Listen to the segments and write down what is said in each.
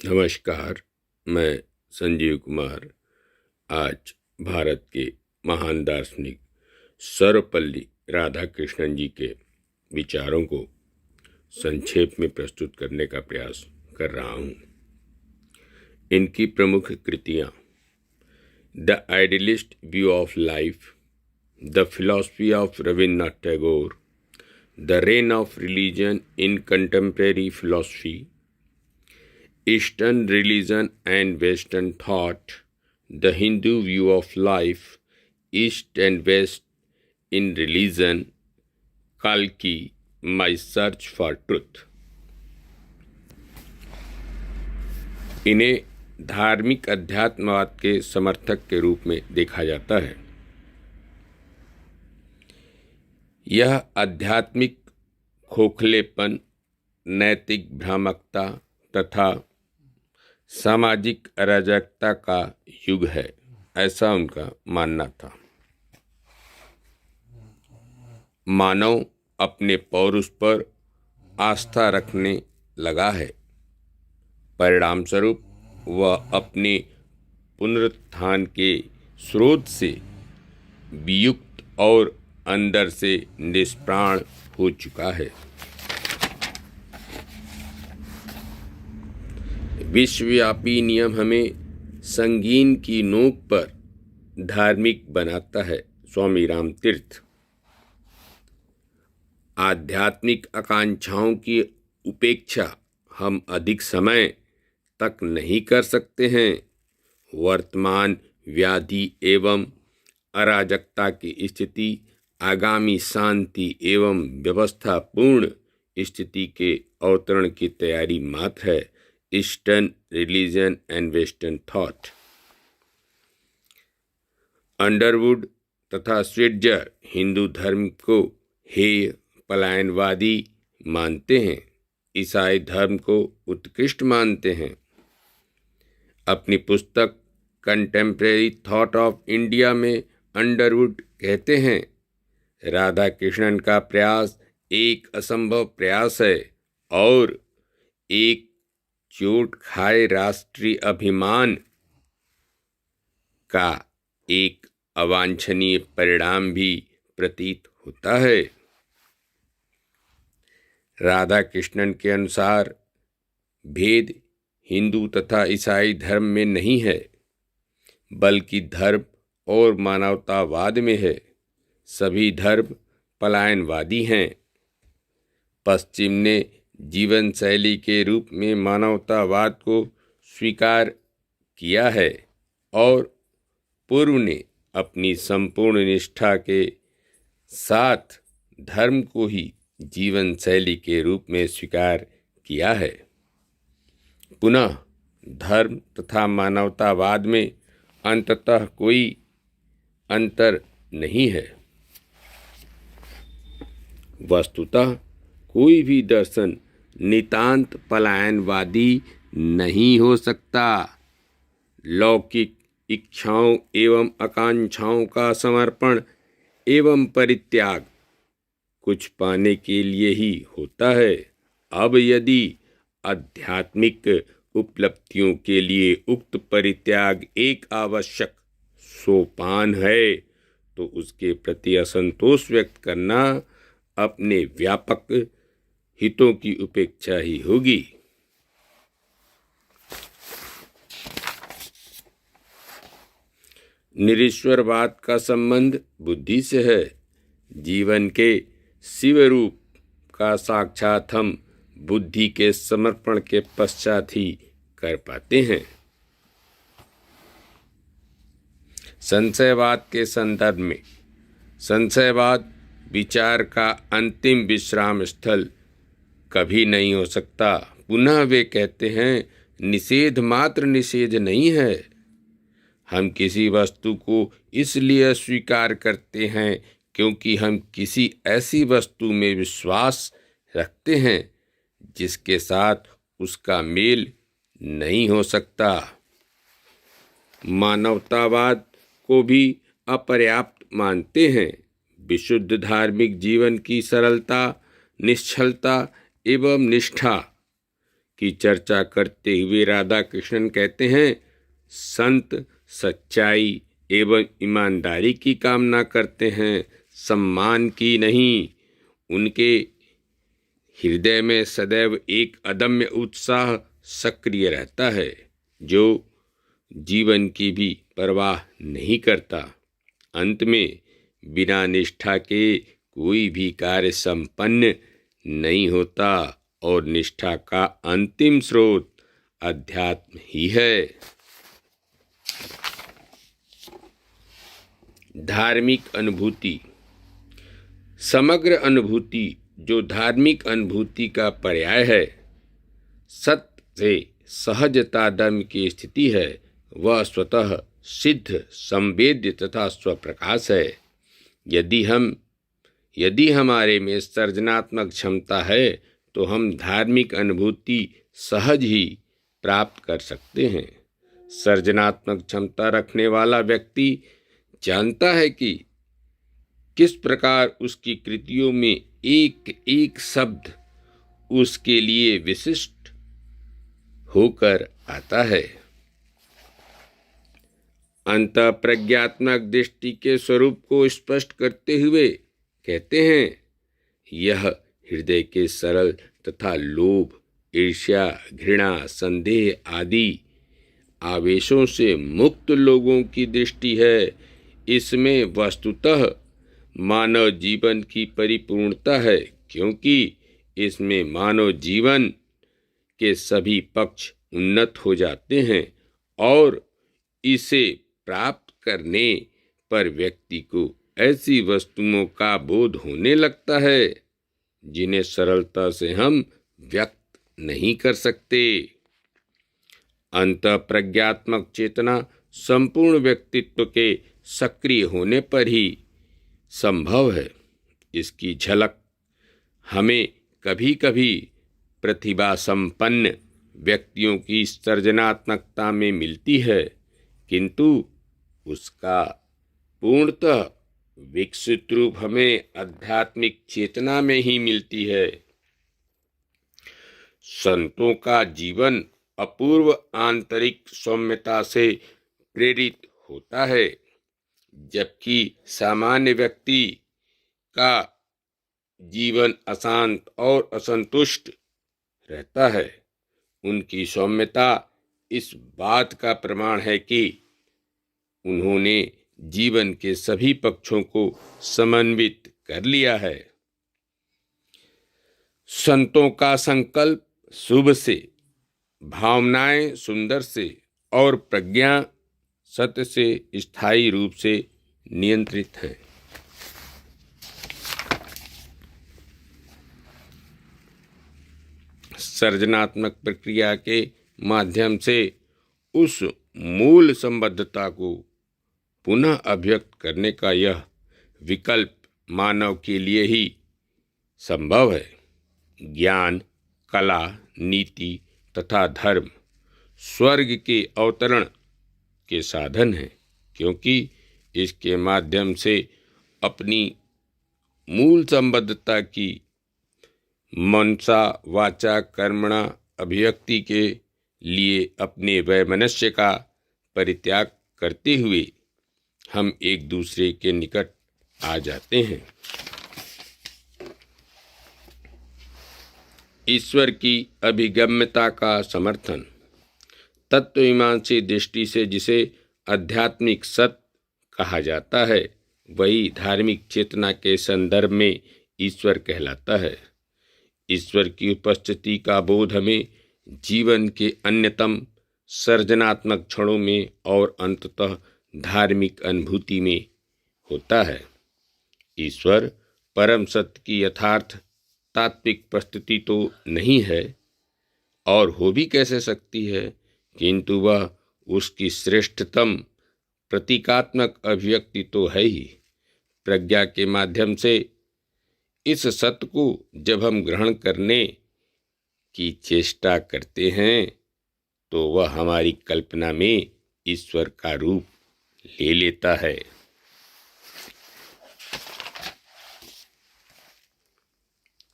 नमस्कार। मैं संजीव कुमार आज भारत के महान दार्शनिक सर्वपल्ली राधाकृष्णन जी के विचारों को संक्षेप में प्रस्तुत करने का प्रयास कर रहा हूँ। इनकी प्रमुख कृतियाँ the idealist view of life, the philosophy of Rabindranath Tagore, the reign of religion in contemporary philosophy, Eastern religion and Western thought, the Hindu view of life, East and West in religion, Kalki, my search for truth। इन्हें धार्मिक अध्यात्मवाद के समर्थक के रूप में देखा जाता है। यह आध्यात्मिक खोखलेपन, नैतिक भ्रामकता तथा सामाजिक अराजकता का युग है, ऐसा उनका मानना था। मानव अपने पौरुष पर आस्था रखने लगा है। परिणाम स्वरूप वह अपने पुनरुत्थान के स्रोत से वियुक्त और अंदर से निष्प्राण हो चुका है। विश्वव्यापी नियम हमें संगीन की नोक पर धार्मिक बनाता है। स्वामी राम तीर्थ। आध्यात्मिक आकांक्षाओं की उपेक्षा हम अधिक समय तक नहीं कर सकते हैं। वर्तमान व्याधि एवं अराजकता की स्थिति आगामी शांति एवं व्यवस्थापूर्ण स्थिति के अवतरण की तैयारी मात्र है। Eastern religion and western thought. Underwood तथा स्विट्जर हिंदू धर्म को हेय पलायनवादी मानते हैं, ईसाई धर्म को उत्कृष्ट मानते हैं। अपनी पुस्तक कंटेम्प्रेरी थॉट ऑफ इंडिया में अंडरवुड कहते हैं, राधा कृष्णन का प्रयास एक असंभव प्रयास है और एक चोट खाए राष्ट्रीय अभिमान का एक अवांछनीय परिणाम भी प्रतीत होता है। राधा कृष्णन के अनुसार भेद हिंदू तथा ईसाई धर्म में नहीं है, बल्कि धर्म और मानवतावाद में है। सभी धर्म पलायनवादी हैं। पश्चिम ने जीवन शैली के रूप में मानवतावाद को स्वीकार किया है और पूर्व ने अपनी संपूर्ण निष्ठा के साथ धर्म को ही जीवन शैली के रूप में स्वीकार किया है। पुनः धर्म तथा मानवतावाद में अंततः कोई अंतर नहीं है। वस्तुतः कोई भी दर्शन नितांत पलायनवादी नहीं हो सकता। लौकिक इच्छाओं एवं आकांक्षाओं का समर्पण एवं परित्याग कुछ पाने के लिए ही होता है। अब यदि आध्यात्मिक उपलब्धियों के लिए उक्त परित्याग एक आवश्यक सोपान है, तो उसके प्रति असंतोष व्यक्त करना अपने व्यापक हितों की उपेक्षा ही होगी। निरीश्वरवाद का संबंध बुद्धि से है। जीवन के शिव रूप का साक्षात हम बुद्धि के समर्पण के पश्चात ही कर पाते हैं। संशयवाद के संदर्भ में संशयवाद विचार का अंतिम विश्राम स्थल कभी नहीं हो सकता। पुनः वे कहते हैं, निषेध मात्र निषेध नहीं है। हम किसी वस्तु को इसलिए स्वीकार करते हैं क्योंकि हम किसी ऐसी वस्तु में विश्वास रखते हैं जिसके साथ उसका मेल नहीं हो सकता। मानवतावाद को भी अपर्याप्त मानते हैं। विशुद्ध धार्मिक जीवन की सरलता, निश्चलता एवं निष्ठा की चर्चा करते हुए राधा कृष्णन कहते हैं, संत सच्चाई एवं ईमानदारी की कामना करते हैं, सम्मान की नहीं। उनके हृदय में सदैव एक अदम्य उत्साह सक्रिय रहता है, जो जीवन की भी परवाह नहीं करता। अंत में बिना निष्ठा के कोई भी कार्य संपन्न नहीं होता और निष्ठा का अंतिम स्रोत अध्यात्म ही है। धार्मिक अनुभूति। समग्र अनुभूति जो धार्मिक अनुभूति का पर्याय है, सत्य से सहज तादात्म्य की स्थिति है, वह स्वतः सिद्ध, संवेद्य तथा स्वप्रकाश है। यदि हमारे में सृजनात्मक क्षमता है तो हम धार्मिक अनुभूति सहज ही प्राप्त कर सकते हैं। सृजनात्मक क्षमता रखने वाला व्यक्ति जानता है कि किस प्रकार उसकी कृतियों में एक एक शब्द उसके लिए विशिष्ट होकर आता है। अंतःप्रज्ञात्मक दृष्टि के स्वरूप को स्पष्ट करते हुए कहते हैं, यह हृदय के सरल तथा लोभ, ईर्ष्या, घृणा, संदेह आदि आवेशों से मुक्त लोगों की दृष्टि है। इसमें वस्तुतः मानव जीवन की परिपूर्णता है, क्योंकि इसमें मानव जीवन के सभी पक्ष उन्नत हो जाते हैं और इसे प्राप्त करने पर व्यक्ति को ऐसी वस्तुओं का बोध होने लगता है जिन्हें सरलता से हम व्यक्त नहीं कर सकते। अंतःप्रज्ञात्मक चेतना संपूर्ण व्यक्तित्व के सक्रिय होने पर ही संभव है। इसकी झलक हमें कभी कभी प्रतिभा संपन्न व्यक्तियों की सृजनात्मकता में मिलती है, किंतु उसका पूर्णतः विकसित रूप हमें आध्यात्मिक चेतना में ही मिलती है। संतों का जीवन अपूर्व आंतरिक सौम्यता से प्रेरित होता है, जबकि सामान्य व्यक्ति का जीवन अशांत और असंतुष्ट रहता है। उनकी सौम्यता इस बात का प्रमाण है कि उन्होंने जीवन के सभी पक्षों को समन्वित कर लिया है। संतों का संकल्प शुभ से, भावनाएं सुंदर से और प्रज्ञा सत्य से स्थायी रूप से नियंत्रित है। सृजनात्मक प्रक्रिया के माध्यम से उस मूल संबद्धता को पुनः अभिव्यक्त करने का यह विकल्प मानव के लिए ही संभव है। ज्ञान, कला, नीति तथा धर्म स्वर्ग के अवतरण के साधन हैं, क्योंकि इसके माध्यम से अपनी मूल संबद्धता की मनसा वाचा कर्मणा अभिव्यक्ति के लिए अपने वैमनस्य का परित्याग करते हुए हम एक दूसरे के निकट आ जाते हैं। ईश्वर की अभिगम्यता का समर्थन। तत्वमीमांसी दृष्टि से जिसे आध्यात्मिक सत्य कहा जाता है, वही धार्मिक चेतना के संदर्भ में ईश्वर कहलाता है। ईश्वर की उपस्थिति का बोध हमें जीवन के अन्यतम सृजनात्मक क्षणों में और अंततः धार्मिक अनुभूति में होता है। ईश्वर परम सत्य की यथार्थ तात्विक प्रस्तुति तो नहीं है और हो भी कैसे सकती है, किंतु वह उसकी श्रेष्ठतम प्रतीकात्मक अभिव्यक्ति तो है ही। प्रज्ञा के माध्यम से इस सत्य को जब हम ग्रहण करने की चेष्टा करते हैं तो वह हमारी कल्पना में ईश्वर का रूप ले लेता है।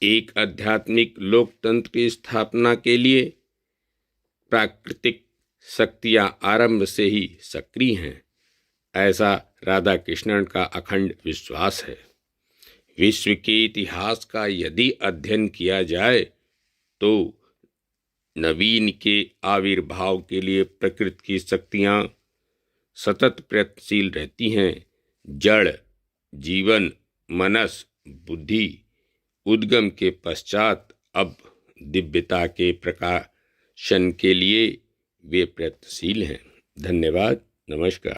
एक आध्यात्मिक लोकतंत्र की स्थापना के लिए प्राकृतिक शक्तियां आरंभ से ही सक्रिय हैं, ऐसा राधा कृष्णन का अखंड विश्वास है। विश्व के इतिहास का यदि अध्ययन किया जाए तो नवीन के आविर्भाव के लिए प्रकृति की शक्तियां सतत प्रयत्नशील रहती हैं। जड़, जीवन, मनस, बुद्धि उद्गम के पश्चात अब दिव्यता के प्रकाशन के लिए वे प्रयत्नशील हैं। धन्यवाद। नमस्कार।